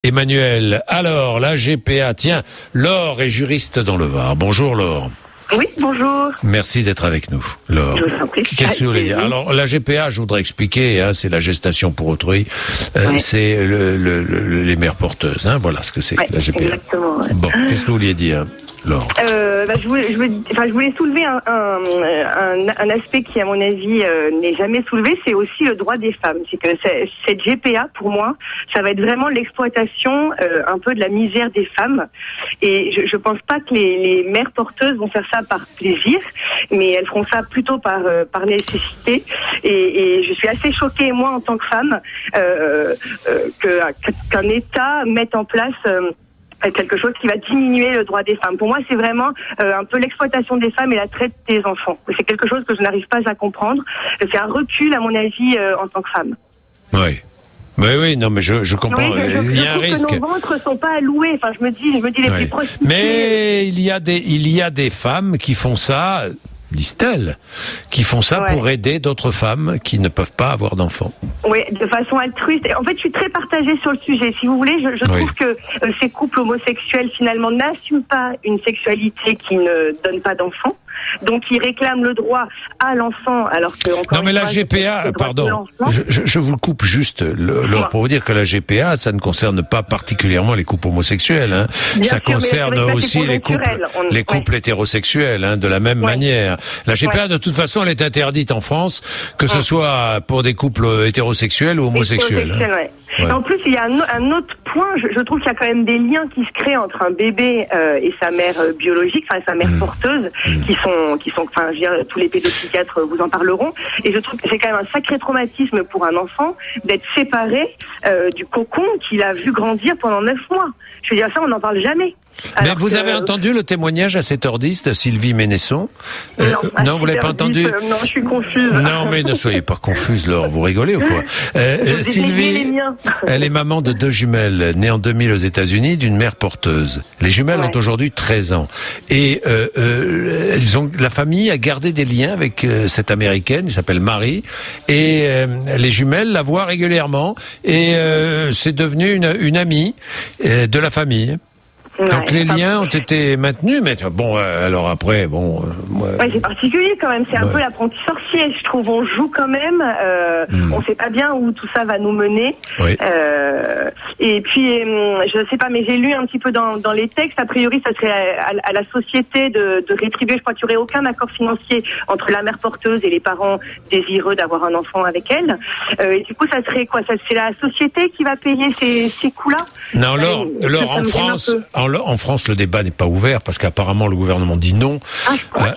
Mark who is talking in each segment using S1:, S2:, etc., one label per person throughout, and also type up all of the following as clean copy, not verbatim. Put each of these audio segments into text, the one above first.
S1: Emmanuel, alors la GPA, tiens, Laure est juriste dans le Var. Bonjour Laure.
S2: Oui, bonjour.
S1: Merci d'être avec nous, Laure.
S2: Je vous en prie.
S1: Qu'est-ce que vous voulez dire ? Alors la GPA, je voudrais expliquer, c'est la gestation pour autrui, c'est les mères porteuses, voilà ce que c'est la GPA.
S2: Exactement. Ouais.
S1: Bon, qu'est-ce que vous vouliez dire, Laure ?
S2: Je voulais soulever un aspect qui, à mon avis, n'est jamais soulevé, c'est aussi le droit des femmes. C'est que cette GPA, pour moi, ça va être vraiment l'exploitation un peu de la misère des femmes. Et je pense pas que les mères porteuses vont faire ça par plaisir, mais elles feront ça plutôt par nécessité. Et je suis assez choquée, moi, en tant que femme, qu'un État mette en place quelque chose qui va diminuer le droit des femmes. Pour moi, c'est vraiment un peu l'exploitation des femmes et la traite des enfants. C'est quelque chose que je n'arrive pas à comprendre. C'est un recul, à mon avis, en tant que femme.
S1: Oui. Oui, non, mais je comprends.
S2: Oui,
S1: il y a un risque.
S2: Que nos ventres sont pas alloués. Enfin, je me dis les plus prostituées.
S1: Mais il y a des femmes qui font ça, disent-elles, qui font ça pour aider d'autres femmes qui ne peuvent pas avoir d'enfants.
S2: Oui, de façon altruiste. En fait, je suis très partagée sur le sujet. Si vous voulez, je trouve que ces couples homosexuels, finalement, n'assument pas une sexualité qui ne donne pas d'enfants. Donc, ils réclament le droit à l'enfant, alors que...
S1: Non, mais la GPA, pardon, je vous coupe juste, Laure, pour vous dire que la GPA, ça ne concerne pas particulièrement les couples homosexuels. Ça concerne aussi les couples hétérosexuels, de la même manière. La GPA, de toute façon, elle est interdite en France, que ce soit pour des couples hétérosexuels ou homosexuels.
S2: En plus, il y a un autre point, je trouve qu'il y a quand même des liens qui se créent entre un bébé et sa mère biologique, enfin sa mère porteuse, qui sont, enfin, je veux dire, tous les pédopsychiatres vous en parleront. Et je trouve que c'est quand même un sacré traumatisme pour un enfant d'être séparé du cocon qu'il a vu grandir pendant 9 mois. Je veux dire, ça, on n'en parle jamais.
S1: Mais vous avez entendu le témoignage à 7h10 de Sylvie Ménesson ? Non, vous l'avez pas entendu ?
S2: Non, je suis confuse.
S1: Non, mais ne soyez pas confuse, Laure. Vous rigolez ou quoi ? Sylvie, elle est maman de 2 jumelles nées en 2000 aux États-Unis d'une mère porteuse. Les jumelles ont aujourd'hui 13 ans. Et la famille a gardé des liens avec cette Américaine, qui s'appelle Marie. Et les jumelles la voient régulièrement. Et c'est devenu une amie de la famille. Donc les liens ont été maintenus, mais bon, alors après, bon...
S2: c'est particulier quand même, c'est un peu l'apprenti sorcier, je trouve. On joue quand même, on sait pas bien où tout ça va nous mener. Et puis, je sais pas, mais j'ai lu un petit peu dans les textes, a priori, ça serait à la société de rétribuer. Je crois qu'il n'y aurait aucun accord financier entre la mère porteuse et les parents désireux d'avoir un enfant avec elle. Et du coup, ça serait quoi ? C'est la société qui va payer ces coûts-là ? Non,
S1: Laure, en France, le débat n'est pas ouvert parce qu'apparemment le gouvernement dit non.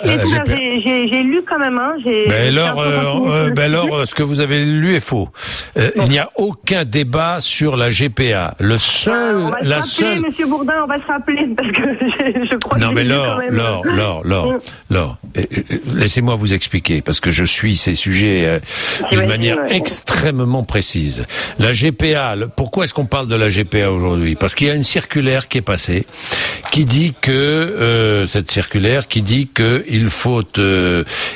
S2: J'ai lu quand même.
S1: Laure, ce que vous avez lu est faux. Il n'y a aucun débat sur la GPA.
S2: Monsieur Bourdin, on va se rappeler parce que je crois.
S1: Non, mais Laure, laissez-moi vous expliquer parce que je suis ces sujets d'une manière extrêmement précise. La GPA, pourquoi est-ce qu'on parle de la GPA aujourd'hui ? Parce qu'il y a une circulaire qui est passée qui dit que cette circulaire qui dit que il faut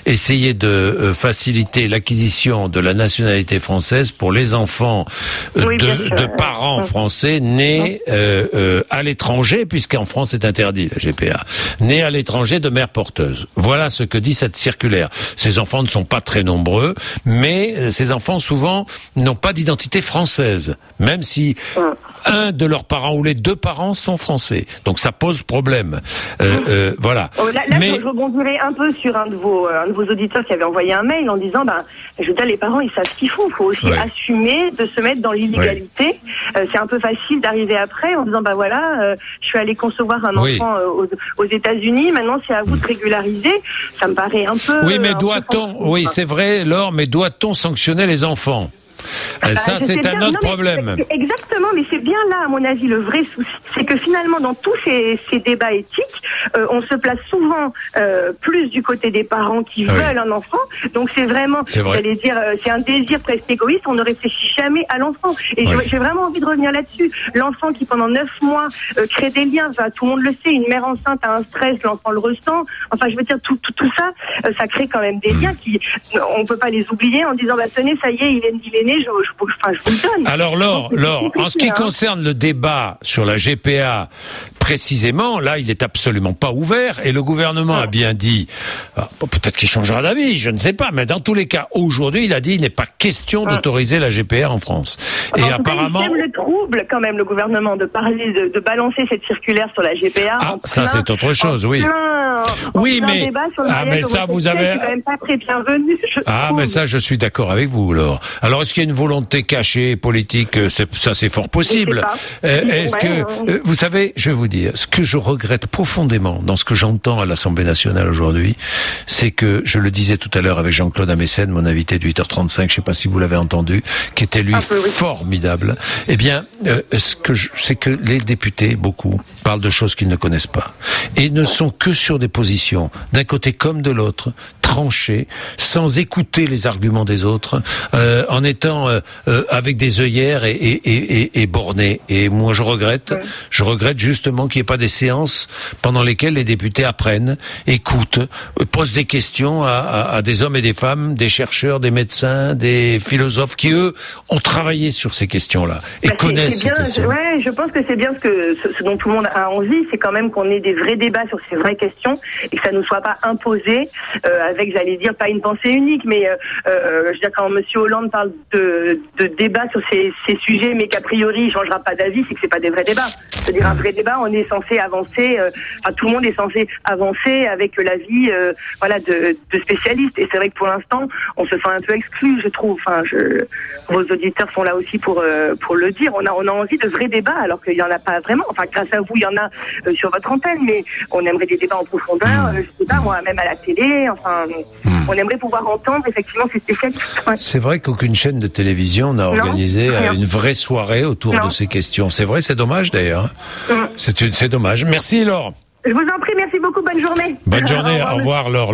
S1: essayer de faciliter l'acquisition de la nationalité française pour les enfants de parents français nés à l'étranger, puisqu'en France c'est interdit la GPA, nés à l'étranger de mères porteuses. Voilà ce que dit cette circulaire. Ces enfants ne sont pas très nombreux, mais ces enfants souvent n'ont pas d'identité française, même si un de leurs parents ou les 2 parents sont français. Donc ça pose problème. Voilà.
S2: Je rebondirai un peu sur un de vos auditeurs qui avait envoyé un mail en disant, je veux dire, les parents, ils savent ce qu'ils font. Il faut aussi assumer de se mettre dans l'illégalité. C'est un peu facile d'arriver après en disant, je suis allé concevoir un enfant aux États-Unis. Maintenant, c'est à vous de régulariser. Ça me paraît un peu...
S1: Oui, mais c'est vrai, Laure, mais doit-on sanctionner les enfants ? Ça, c'est un autre problème.
S2: Exactement, mais c'est bien là, à mon avis, le vrai souci. C'est que finalement, dans tous ces débats éthiques, on se place souvent plus du côté des parents qui veulent un enfant. Donc c'est vraiment, j'allais dire, c'est un désir presque égoïste. On ne réfléchit jamais à l'enfant. Et j'ai vraiment envie de revenir là-dessus. L'enfant qui, pendant 9 mois, crée des liens, tout le monde le sait, une mère enceinte a un stress, l'enfant le ressent. Enfin, je veux dire, tout ça, ça crée quand même des liens qui, on peut pas les oublier en disant, tenez, ça y est, il est donné, je vous le donne.
S1: Alors Laure, en ce qui concerne le débat sur la GPA, précisément, là, il est absolument pas ouvert et le gouvernement a bien dit, peut-être qu'il changera d'avis, je ne sais pas, mais dans tous les cas, aujourd'hui, il a dit il n'est pas question d'autoriser la GPA en France. Et apparemment,
S2: il le trouble quand même le gouvernement de parler de balancer cette circulaire sur la GPA.
S1: Ah, ça c'est autre chose, oui. Oui, mais ça vous avez.
S2: C'est quand même pas très bienvenu.
S1: Mais ça, je suis d'accord avec vous, Laure. Alors, est-ce qu'il y a une volonté cachée politique? Ça, c'est fort possible. Est-ce que vous savez, je vais vous dire, ce que je regrette profondément dans ce que j'entends à l'Assemblée nationale aujourd'hui, c'est que je le disais tout à l'heure avec Jean-Claude Amessen, mon invité de 8h35, je sais pas si vous l'avez entendu, qui était lui formidable. Eh bien, c'est que les députés, beaucoup, parlent de choses qu'ils ne connaissent pas et ne sont que sur des positions d'un côté comme de l'autre, tranchées, sans écouter les arguments des autres, en étant avec des œillères et bornés. Et moi, je regrette justement qu'il n'y ait pas des séances pendant lesquelles les députés apprennent, écoutent, posent des questions à des hommes et des femmes, des chercheurs, des médecins, des philosophes qui, eux, ont travaillé sur ces questions-là et connaissent ces questions.
S2: Ouais, je pense que c'est bien ce dont tout le monde a envie, c'est quand même qu'on ait des vrais débats sur ces vraies questions et que ça ne soit pas imposé avec, j'allais dire, pas une pensée unique, mais je veux dire, quand M. Hollande parle de débat sur ces sujets, mais qu'a priori il changera pas d'avis, c'est que c'est pas des vrais débats. C'est-à-dire un vrai débat, on est censé avancer, tout le monde est censé avancer avec l'avis de spécialistes. Et c'est vrai que pour l'instant, on se sent un peu exclu, je trouve. Vos auditeurs sont là aussi pour le dire. On a envie de vrais débats, alors qu'il y en a pas vraiment. Enfin, grâce à vous, il y en a sur votre antenne, mais on aimerait des débats en profondeur. Je sais pas, moi, même à la télé. Enfin, on aimerait pouvoir entendre effectivement ces spécialistes. Ouais.
S1: C'est vrai qu'aucune chaîne de télévision n'a organisé une vraie soirée autour de ces questions. C'est vrai, c'est dommage d'ailleurs. C'est dommage. Merci Laure.
S2: Je vous en prie, merci beaucoup. Bonne journée.
S1: Bonne journée. Au revoir Laure.